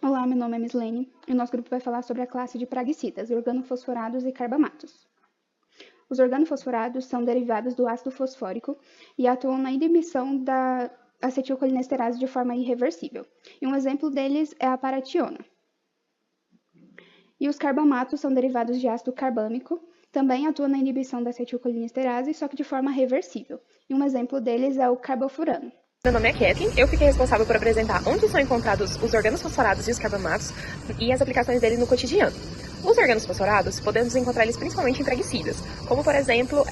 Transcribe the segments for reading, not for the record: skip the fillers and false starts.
Olá, meu nome é Mislene e o nosso grupo vai falar sobre a classe de praguicidas, organofosforados e carbamatos. Os organofosforados são derivados do ácido fosfórico e atuam na inibição da acetilcolinesterase de forma irreversível. E um exemplo deles é a parationa. E os carbamatos são derivados de ácido carbâmico, também atuam na inibição da acetilcolinesterase, só que de forma reversível. E um exemplo deles é o carbofurano. Meu nome é Kathleen, eu fiquei responsável por apresentar onde são encontrados os organofosforados e os carbamatos e as aplicações deles no cotidiano. Os organofosforados podemos encontrar eles principalmente em praguicidas, como por exemplo,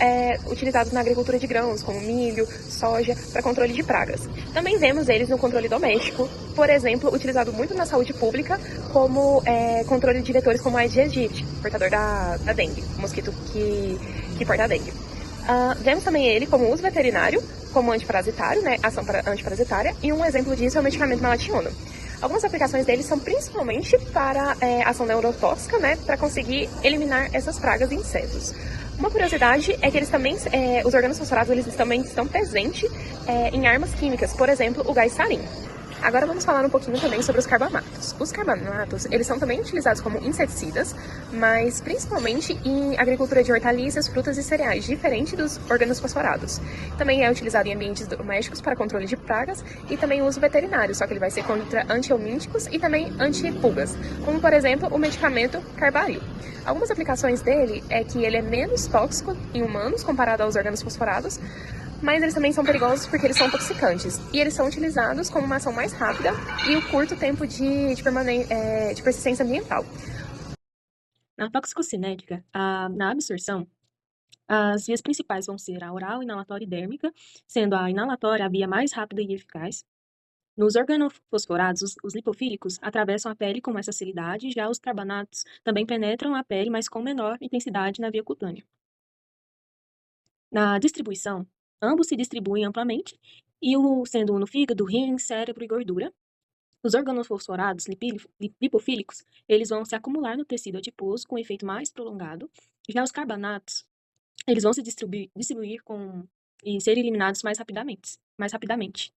utilizados na agricultura de grãos, como milho, soja, para controle de pragas. Também vemos eles no controle doméstico, por exemplo, utilizado muito na saúde pública, como controle de vetores como a Aedes aegypti, portador da dengue, o mosquito que porta a dengue. Vemos também ele como uso veterinário, como antiparasitário, ação antiparasitária, e um exemplo disso é o medicamento melationa. Algumas aplicações deles são principalmente para ação neurotóxica, para conseguir eliminar essas pragas e insetos. Uma curiosidade é que eles também, os organofosforados, eles também estão presentes em armas químicas, por exemplo, o gás sarin. Agora vamos falar um pouquinho também sobre os carbamatos. Os carbamatos, eles são também utilizados como inseticidas, mas principalmente em agricultura de hortaliças, frutas e cereais, diferente dos organofosforados. Também é utilizado em ambientes domésticos para controle de pragas e também uso veterinário, só que ele vai ser contra antihelmínticos e também antipulgas, como por exemplo o medicamento Carbaryl. Algumas aplicações dele é que ele é menos tóxico em humanos comparado aos organofosforados, mas eles também são perigosos porque eles são intoxicantes. E eles são utilizados como uma ação mais rápida e o curto tempo de persistência ambiental. Na toxicocinética, na absorção, as vias principais vão ser a oral, inalatória e dérmica, sendo a inalatória a via mais rápida e eficaz. Nos organofosforados, os lipofílicos atravessam a pele com mais facilidade, já os carbanatos também penetram a pele, mas com menor intensidade na via cutânea. Na distribuição, ambos se distribuem amplamente, sendo no fígado, rim, cérebro e gordura. Os organofosforados lipofílicos, eles vão se acumular no tecido adiposo com efeito mais prolongado. Já os carbanatos, eles vão se distribuir e ser eliminados mais rapidamente.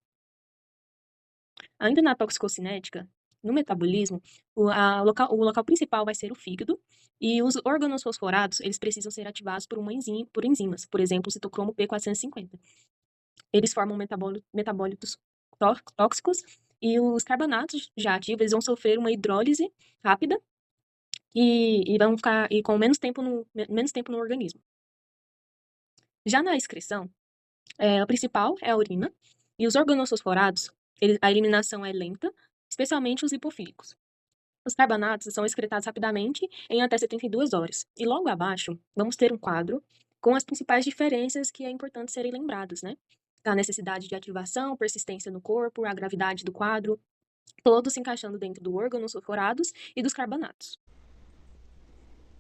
Ainda na toxicocinética, no metabolismo, o local principal vai ser o fígado, e os organofosforados, eles precisam ser ativados por enzimas, por exemplo, o citocromo P450. Eles formam metabólitos tóxicos, e os carbanatos já ativos, eles vão sofrer uma hidrólise rápida e vão ficar com menos tempo no organismo. Já na excreção, a principal é a urina, e os organofosforados, a eliminação é lenta, especialmente os lipofílicos. Os carbanatos são excretados rapidamente em até 72 horas. E logo abaixo, vamos ter um quadro com as principais diferenças que é importante serem lembradas, A necessidade de ativação, persistência no corpo, a gravidade do quadro, todos se encaixando dentro do organofosforados e dos carbanatos.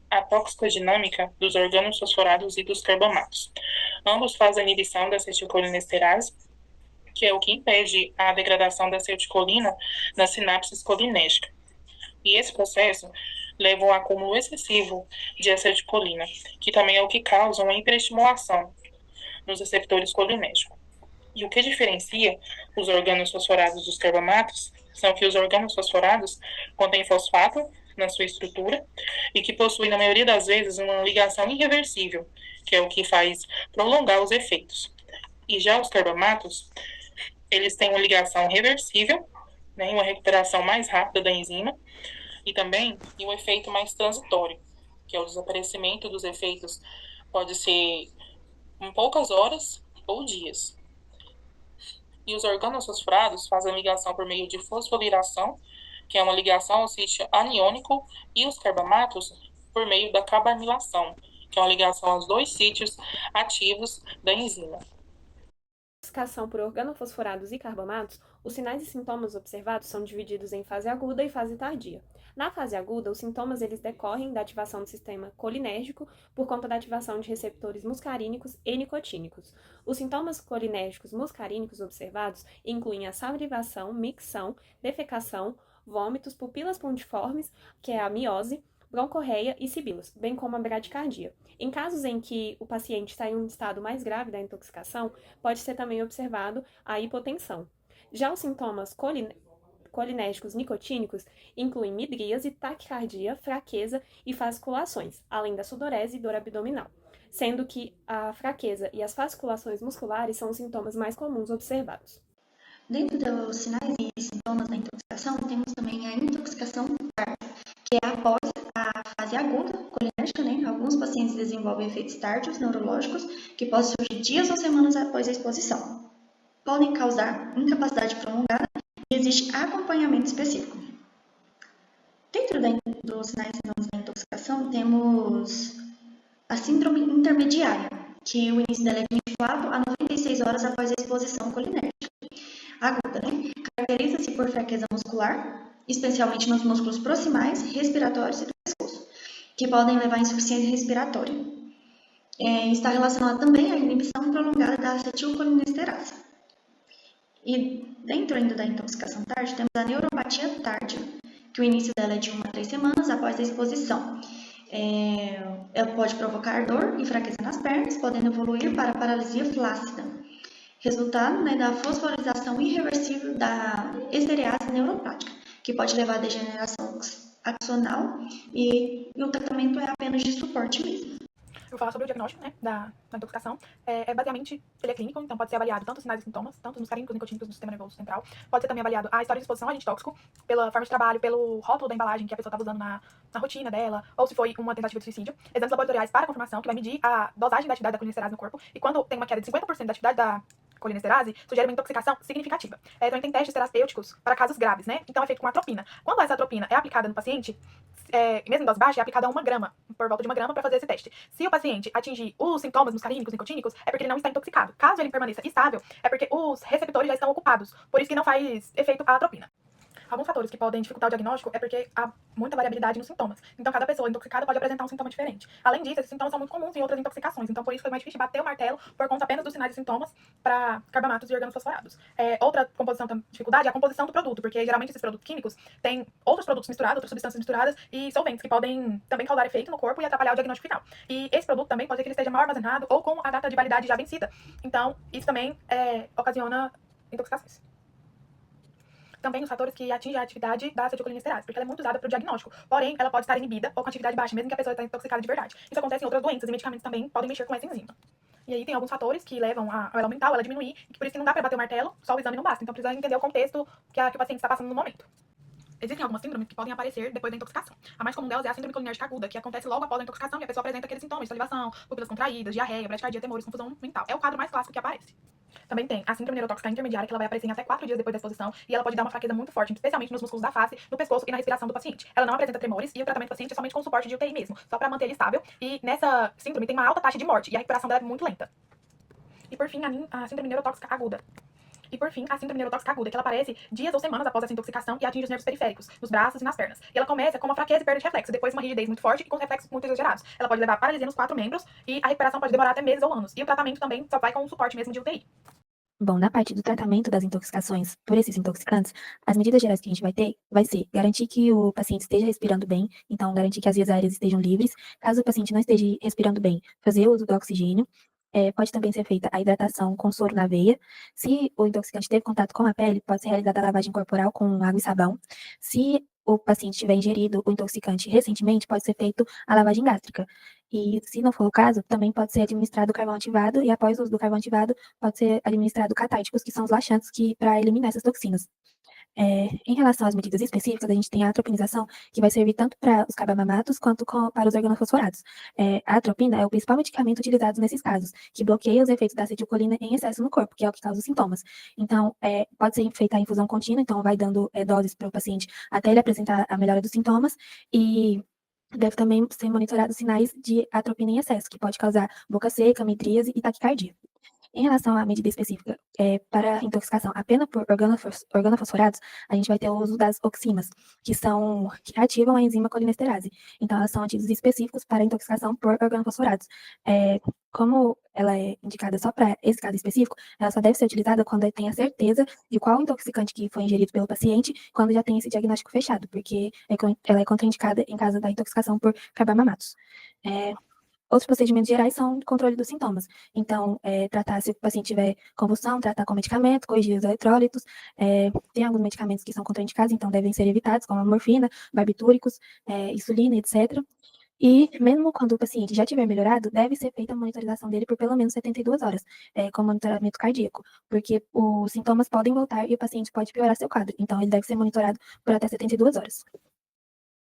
A toxicodinâmica dos organofosforados e dos carbamatos. Ambos fazem a inibição da acetilcolinesterase, que é o que impede a degradação da acetilcolina nas sinapses colinérgicas. E esse processo leva a um acúmulo excessivo de acetilcolina, que também é o que causa uma hiperestimulação nos receptores colinérgicos. E o que diferencia os organofosforados dos carbamatos são que os organofosforados contêm fosfato na sua estrutura e que possuem, na maioria das vezes, uma ligação irreversível, que é o que faz prolongar os efeitos. E já os carbamatos, eles têm uma ligação reversível, uma recuperação mais rápida da enzima, e também um efeito mais transitório, que é o desaparecimento dos efeitos, pode ser em poucas horas ou dias. E os organofosforados fazem a ligação por meio de fosforilação, que é uma ligação ao sítio aniônico, e os carbamatos por meio da carbanilação, que é uma ligação aos dois sítios ativos da enzima. Classificação por organofosforados e carbamatos, os sinais e sintomas observados são divididos em fase aguda e fase tardia. Na fase aguda, os sintomas eles decorrem da ativação do sistema colinérgico por conta da ativação de receptores muscarínicos e nicotínicos. Os sintomas colinérgicos muscarínicos observados incluem a salivação, micção, defecação, vômitos, pupilas pontiformes, que é a miose, broncorreia e sibilos, bem como a bradicardia. Em casos em que o paciente está em um estado mais grave da intoxicação, pode ser também observado a hipotensão. Já os sintomas colinérgicos nicotínicos incluem midríase, taquicardia, fraqueza e fasciculações, além da sudorese e dor abdominal, sendo que a fraqueza e as fasciculações musculares são os sintomas mais comuns observados. Dentro dos sinais e sintomas da intoxicação, temos também a intoxicação tardia, que é após a fase aguda colinérgica, né? Alguns pacientes desenvolvem efeitos tárdios neurológicos que podem surgir dias ou semanas após a exposição. Podem causar incapacidade prolongada e existe acompanhamento específico. Dentro dos sinais e sintomas da intoxicação, temos a síndrome intermediária, que o início dela é de 24 a 96 horas após a exposição colinérgica aguda, né? Caracteriza-se por fraqueza muscular, especialmente nos músculos proximais, respiratórios e do pescoço, que podem levar à insuficiência respiratória. Está relacionada também à inibição prolongada da acetilcolinesterase. E dentro ainda da intoxicação tardia, temos a neuropatia tardia, que o início dela é de 1 a 3 semanas após a exposição. Ela pode provocar dor e fraqueza nas pernas, podendo evoluir para paralisia flácida, resultado, né, da fosforização irreversível da esterease neuropática, que pode levar à degeneração axonal e o tratamento é apenas de suporte mesmo. Eu vou falar sobre o diagnóstico, né, da intoxicação. Basicamente, ele é clínico, então pode ser avaliado tanto os sinais e sintomas, tanto nos carínicos nicotínicos do sistema nervoso central. Pode ser também avaliado a história de exposição a agente tóxico, pela forma de trabalho, pelo rótulo da embalagem que a pessoa estava usando na rotina dela, ou se foi uma tentativa de suicídio. Exames laboratoriais para confirmação, que vai medir a dosagem da atividade da colinesterase no corpo. E quando tem uma queda de 50% da atividade da colinesterase, sugere uma intoxicação significativa. Também tem testes terapêuticos para casos graves, né? Então é feito com atropina. Quando essa atropina é aplicada no paciente, mesmo em dose baixa, é aplicada a 1 grama, por volta de 1 grama, para fazer esse teste. Se o paciente atingir os sintomas muscarínicos, nicotínicos, é porque ele não está intoxicado. Caso ele permaneça estável, é porque os receptores já estão ocupados. Por isso que não faz efeito a atropina. Alguns fatores que podem dificultar o diagnóstico é porque há muita variabilidade nos sintomas. Então, cada pessoa intoxicada pode apresentar um sintoma diferente. Além disso, esses sintomas são muito comuns em outras intoxicações. Então, por isso foi mais difícil bater o martelo por conta apenas dos sinais e sintomas para carbamatos e organofosforados. Outra dificuldade é a composição do produto, porque geralmente esses produtos químicos têm outros produtos misturados, outras substâncias misturadas e solventes que podem também causar efeito no corpo e atrapalhar o diagnóstico final. E esse produto também pode ser que ele esteja mal armazenado ou com a data de validade já vencida. Então, isso também ocasiona intoxicações. Também os fatores que atingem a atividade da acetilcolinesterase, porque ela é muito usada para o diagnóstico. Porém, ela pode estar inibida ou com atividade baixa, mesmo que a pessoa esteja intoxicada de verdade. Isso acontece em outras doenças e medicamentos também podem mexer com essa enzima. E aí tem alguns fatores que levam a ela aumentar ou ela diminuir, e por isso que não dá para bater o martelo, só o exame não basta. Então precisa entender o contexto que o paciente está passando no momento. Existem algumas síndromes que podem aparecer depois da intoxicação. A mais comum delas é a síndrome colinérgica aguda, que acontece logo após a intoxicação e a pessoa apresenta aqueles sintomas de salivação, pupilas contraídas, diarreia, bradicardia, temores, confusão mental. É o quadro mais clássico que aparece. Também tem a síndrome neurotóxica intermediária, que ela vai aparecer em até 4 dias depois da exposição, e ela pode dar uma fraqueza muito forte, especialmente nos músculos da face, no pescoço e na respiração do paciente. Ela não apresenta tremores e o tratamento do paciente é somente com suporte de UTI mesmo, só para manter ele estável. E nessa síndrome tem uma alta taxa de morte e a recuperação dela é muito lenta. E por fim, a síndrome neurotóxica aguda. Que ela aparece dias ou semanas após essa intoxicação e atinge os nervos periféricos, nos braços e nas pernas. E ela começa com uma fraqueza e perda de reflexo, depois uma rigidez muito forte e com reflexos muito exagerados. Ela pode levar a paralisia nos 4 membros e a recuperação pode demorar até meses ou anos. E o tratamento também só vai com o suporte mesmo de UTI. Bom, na parte do tratamento das intoxicações por esses intoxicantes, as medidas gerais que a gente vai ter vai ser garantir que o paciente esteja respirando bem, então garantir que as vias aéreas estejam livres. Caso o paciente não esteja respirando bem, fazer o uso do oxigênio. Pode também ser feita a hidratação com soro na veia. Se o intoxicante teve contato com a pele, pode ser realizada a lavagem corporal com água e sabão. Se o paciente tiver ingerido o intoxicante recentemente, pode ser feito a lavagem gástrica. E se não for o caso, também pode ser administrado carvão ativado e após o uso do carvão ativado, pode ser administrado catárticos, que são os laxantes para eliminar essas toxinas. Em relação às medidas específicas, a gente tem a atropinização, que vai servir tanto para os carbamamatos quanto para os organofosforados. A atropina é o principal medicamento utilizado nesses casos, que bloqueia os efeitos da acetilcolina em excesso no corpo, que é o que causa os sintomas. Então, pode ser feita a infusão contínua, então vai dando doses para o paciente até ele apresentar a melhora dos sintomas, e deve também ser monitorado sinais de atropina em excesso, que pode causar boca seca, midríase e taquicardia. Em relação à medida específica para intoxicação apenas por organofosforados, a gente vai ter o uso das oximas, que ativam a enzima colinesterase. Então, elas são antídotos específicos para intoxicação por organofosforados. Como ela é indicada só para esse caso específico, ela só deve ser utilizada quando tem a certeza de qual intoxicante que foi ingerido pelo paciente, quando já tem esse diagnóstico fechado, porque ela é contraindicada em caso da intoxicação por carbamamatos. Outros procedimentos gerais são controle dos sintomas. Então, tratar se o paciente tiver convulsão, tratar com medicamento, corrigir os eletrólitos. Tem alguns medicamentos que são contraindicados, então devem ser evitados, como a morfina, barbitúricos, insulina, etc. E mesmo quando o paciente já tiver melhorado, deve ser feita a monitorização dele por pelo menos 72 horas, com monitoramento cardíaco, porque os sintomas podem voltar e o paciente pode piorar seu quadro. Então, ele deve ser monitorado por até 72 horas.